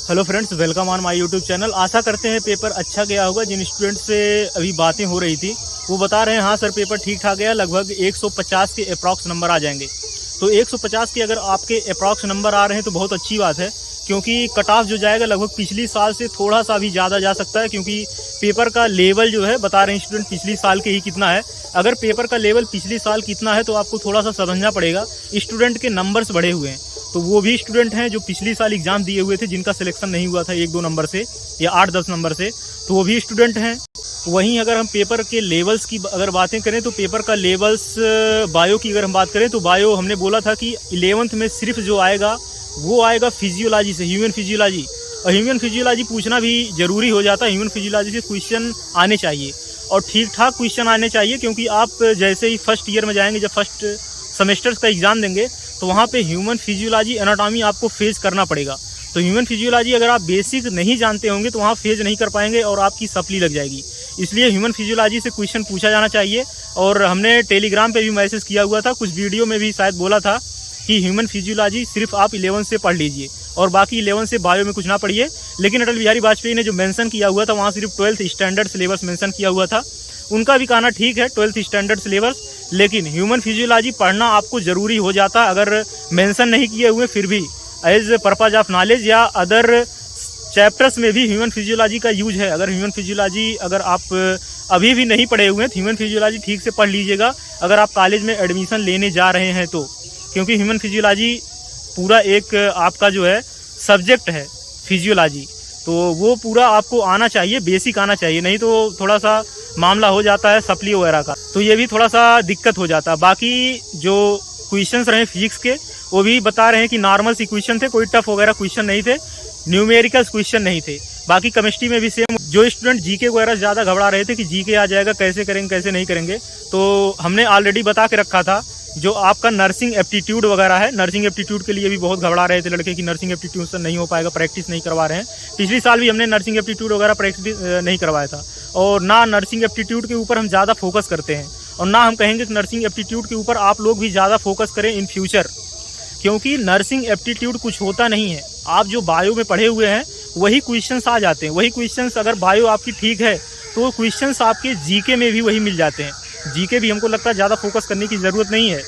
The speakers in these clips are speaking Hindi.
Hello friends, welcome on my YouTube channel. आशा करते हैं पेपर अच्छा गया होगा। जिन स्टूडेंट से अभी बातें हो रही थी वो बता रहे हैं हाँ सर पेपर ठीक ठाक गया, लगभग 150 के अप्रॉक्स नंबर आ जाएंगे। तो 150 के अगर आपके अप्रॉक्स नंबर आ रहे हैं तो बहुत अच्छी बात है, क्योंकि कट ऑफ जो जाएगा लगभग पिछली साल से थोड़ा सा भी ज़्यादा जा सकता है, क्योंकि पेपर का लेवल जो है बता रहे हैं स्टूडेंट पिछली साल के ही कितना है। अगर पेपर का लेवल पिछली साल कितना है तो आपको थोड़ा सा समझना पड़ेगा। स्टूडेंट के नंबर्स बढ़े हुए हैं, तो वो भी स्टूडेंट हैं जो पिछली साल एग्जाम दिए हुए थे, जिनका सिलेक्शन नहीं हुआ था 1-2 नंबर से या 8-10 नंबर से, तो वो भी स्टूडेंट हैं। वहीं अगर हम पेपर के लेवल्स की अगर बातें करें तो पेपर का लेवल्स बायो की अगर हम बात करें तो बायो हमने बोला था कि 11th में सिर्फ जो आएगा वो आएगा फिजियोलॉजी से, ह्यूमन फिजियोलॉजी। और ह्यूमन फिजियोलॉजी पूछना भी ज़रूरी हो जाता है। ह्यूमन फिजियोलॉजी से क्वेश्चन आने चाहिए और ठीक ठाक क्वेश्चन आने चाहिए, क्योंकि आप जैसे ही फर्स्ट ईयर में जाएंगे, जब फर्स्ट सेमेस्टर्स का एग्ज़ाम देंगे तो वहाँ पे ह्यूमन फिजियोलॉजी एनाटॉमी आपको फेस करना पड़ेगा। तो ह्यूमन फिजियोलॉजी अगर आप बेसिक नहीं जानते होंगे तो वहाँ फेस नहीं कर पाएंगे और आपकी सप्ली लग जाएगी। इसलिए ह्यूमन फिजियोलॉजी से क्वेश्चन पूछा जाना चाहिए। और हमने टेलीग्राम पे भी मैसेज किया हुआ था, कुछ वीडियो में भी शायद बोला था कि ह्यूमन फिजियोलॉजी सिर्फ आप 11 से पढ़ लीजिए और बाकी 11 से बायो में कुछ ना पढ़िए। लेकिन अटल बिहारी वाजपेयी ने जो मेंशन किया हुआ था वहाँ सिर्फ 12th स्टैंडर्ड सिलेबस मेंशन किया हुआ था। उनका भी कहना ठीक है, 12th स्टैंडर्ड सिलेबस, लेकिन ह्यूमन फिजियोलॉजी पढ़ना आपको ज़रूरी हो जाता अगर मेंशन नहीं किए हुए फिर भी एज पर्पज ऑफ नॉलेज या अदर चैप्टर्स में भी ह्यूमन फिजियोलॉजी का यूज है। अगर ह्यूमन फिजियोलॉजी अगर आप अभी भी नहीं पढ़े हुए हैं तो ह्यूमन फिजियोलॉजी ठीक से पढ़ लीजिएगा अगर आप कॉलेज में एडमिशन लेने जा रहे हैं तो, क्योंकि ह्यूमन फिजियोलॉजी पूरा एक आपका जो है सब्जेक्ट है फिजियोलॉजी, तो वो पूरा आपको आना चाहिए, बेसिक आना चाहिए, नहीं तो थोड़ा सा मामला हो जाता है सप्ली वगैरह का, तो ये भी थोड़ा सा दिक्कत हो जाता है। बाकी जो क्वेश्चंस रहे फिजिक्स के वो भी बता रहे हैं कि नॉर्मल सी क्वेश्चन थे, कोई टफ वगैरह क्वेश्चन नहीं थे, न्यूमेरिकल्स क्वेश्चन नहीं थे। बाकी केमिस्ट्री में भी सेम, जो स्टूडेंट जीके वगैरह ज़्यादा घबरा रहे थे कि जीके आ जाएगा कैसे करेंगे कैसे नहीं करेंगे, तो हमने ऑलरेडी बता के रखा था जो आपका नर्सिंग एप्टीट्यूड वगैरह है। नर्सिंग एप्टीट्यूड के लिए भी बहुत घबरा रहे थे लड़के कि नर्सिंग एप्टीट्यूड से नहीं हो पाएगा, प्रैक्टिस नहीं करवा रहे हैं। पिछली साल भी हमने नर्सिंग एप्टीट्यूड वगैरह प्रैक्टिस नहीं करवाया था, और ना नर्सिंग एप्टीट्यूड के ऊपर हम ज़्यादा फोकस करते हैं और ना हम कहेंगे कि नर्सिंग एप्टीट्यूड के ऊपर आप लोग भी ज़्यादा फोकस करें इन फ्यूचर, क्योंकि नर्सिंग एप्टीट्यूड कुछ होता नहीं है। आप जो बायो में पढ़े हुए हैं वही क्वेश्चंस आ जाते हैं, वही क्वेश्चंस अगर बायो आपकी ठीक है तो क्वेश्चंस आपके जीके में भी वही मिल जाते हैं। जीके भी हमको लगता है ज़्यादा फोकस करने की ज़रूरत नहीं है,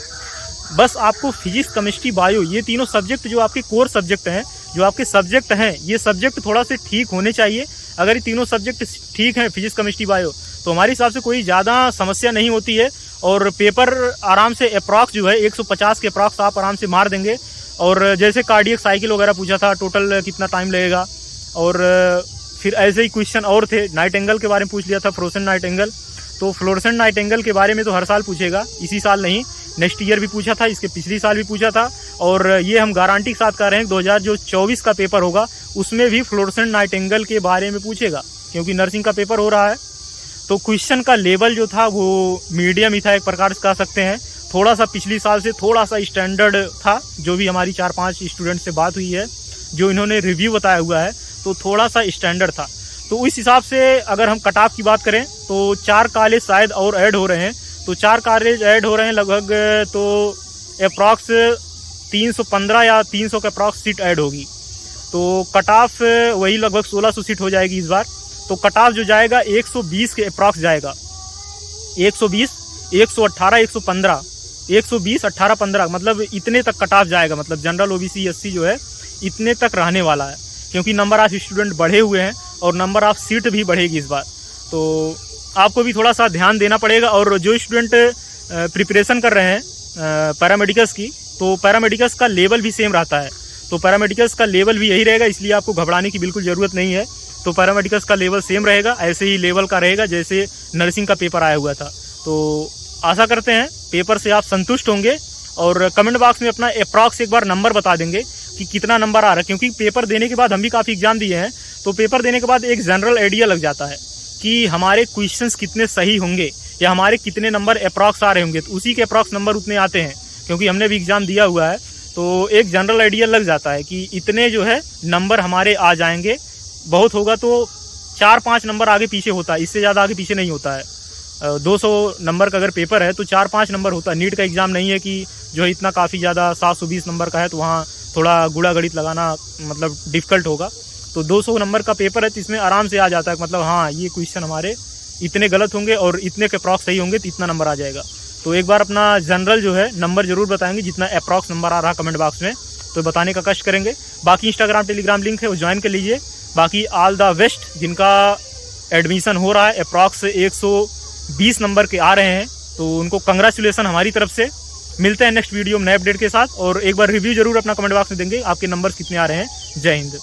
बस आपको फिजिक्स केमिस्ट्री बायो ये तीनों सब्जेक्ट जो आपके कोर सब्जेक्ट हैं, जो आपके सब्जेक्ट हैं, ये सब्जेक्ट थोड़ा से ठीक होने चाहिए। अगर ये तीनों सब्जेक्ट ठीक हैं फिजिक्स केमिस्ट्री बायो तो हमारे हिसाब से कोई ज़्यादा समस्या नहीं होती है और पेपर आराम से अप्रॉक्स जो है 150 के अप्रॉक्स आप आराम से मार देंगे। और जैसे कार्डियक साइकिल वगैरह पूछा था, टोटल कितना टाइम लगेगा, और फिर ऐसे ही क्वेश्चन और थे। नाइट एंगल के बारे में पूछ लिया था, फ्लोरेसेंट नाइट एंगल, तो फ्लोरेसेंट नाइट एंगल के बारे में तो हर साल पूछेगा, इसी साल नहीं, नेक्स्ट ईयर भी पूछा था, इसके पिछली साल भी पूछा था। और ये हम गारंटी के साथ कह रहे हैं 2024 का पेपर होगा उसमें भी फ्लोरेसेंट नाइट एंगल के बारे में पूछेगा, क्योंकि नर्सिंग का पेपर हो रहा है। तो क्वेश्चन का लेवल जो था वो मीडियम ही था, एक प्रकार से कह सकते हैं। थोड़ा सा पिछली साल से थोड़ा सा स्टैंडर्ड था, जो भी हमारी 4-5 स्टूडेंट से बात हुई है जो इन्होंने रिव्यू बताया हुआ है, तो थोड़ा सा स्टैंडर्ड था। तो इस हिसाब से अगर हम कट ऑफ की बात करें तो 4 कॉलेज शायद और ऐड हो रहे हैं, तो 4 कॉलेज ऐड हो रहे हैं लगभग, तो अप्रॉक्स 315 या 300 के अप्रॉक्स सीट ऐड होगी, तो कट ऑफ वही लगभग 1600 सीट हो जाएगी इस बार। तो कट ऑफ जो जाएगा 120 के अप्रॉक्स जाएगा, 120, 118, 115, 120, 18, 15, मतलब इतने तक कट ऑफ जाएगा। मतलब जनरल ओबीसी एससी जो है इतने तक रहने वाला है, क्योंकि नंबर ऑफ स्टूडेंट बढ़े हुए हैं और नंबर ऑफ सीट भी बढ़ेगी इस बार। तो आपको भी थोड़ा सा ध्यान देना पड़ेगा। और जो स्टूडेंट प्रिपरेशन कर रहे हैं पैरामेडिकल्स की, तो पैरामेडिकल्स का लेवल भी सेम रहता है, तो पैरामेडिकल्स का लेवल भी यही रहेगा, इसलिए आपको घबराने की बिल्कुल ज़रूरत नहीं है। तो पैरामेडिकल्स का लेवल सेम रहेगा, ऐसे ही लेवल का रहेगा जैसे नर्सिंग का पेपर आया हुआ था। तो आशा करते हैं पेपर से आप संतुष्ट होंगे और कमेंट बॉक्स में अपना अप्रॉक्स एक बार नंबर बता देंगे कि कितना नंबर आ रहा है, क्योंकि पेपर देने के बाद हम भी काफ़ी एग्जाम दिए हैं, तो पेपर देने के बाद एक जनरल आइडिया लग जाता है कि हमारे क्वेश्चंस कितने सही होंगे या हमारे कितने नंबर अप्रॉक्स आ रहे होंगे, तो उसी के अप्रॉक्स नंबर उतने आते हैं, क्योंकि हमने भी एग्ज़ाम दिया हुआ है। तो एक जनरल आइडिया लग जाता है कि इतने जो है नंबर हमारे आ जाएंगे, बहुत होगा तो 4-5 नंबर आगे पीछे होता है, इससे ज़्यादा आगे पीछे नहीं होता है। 200 नंबर का अगर पेपर है तो 4-5 नंबर होता है। नीट का एग्ज़ाम नहीं है कि जो है इतना काफ़ी ज़्यादा 720 नंबर का है तो वहाँ थोड़ा गुणा गणित लगाना मतलब डिफ़िकल्ट होगा। तो 200 नंबर का पेपर है तो इसमें आराम से आ जाता है, मतलब हाँ ये क्वेश्चन हमारे इतने गलत होंगे और इतने के अप्रॉक्स सही होंगे तो इतना नंबर आ जाएगा। तो एक बार अपना जनरल जो है नंबर जरूर बताएंगे, जितना अप्रॉक्स नंबर आ रहा कमेंट बॉक्स में, तो बताने का कष्ट करेंगे। बाकी इंस्टाग्राम टेलीग्राम लिंक है वो ज्वाइन कर लीजिए। बाकी ऑल द बेस्ट जिनका एडमिशन हो रहा है, अप्रॉक्स 120 नंबर के आ रहे हैं, तो उनको कंग्रेचुलेसन हमारी तरफ से। मिलते हैं नेक्स्ट वीडियो में नए अपडेट के साथ, और एक बार रिव्यू जरूर अपना कमेंट बॉक्स में देंगे आपके नंबर्स कितने आ रहे हैं। जय हिंद।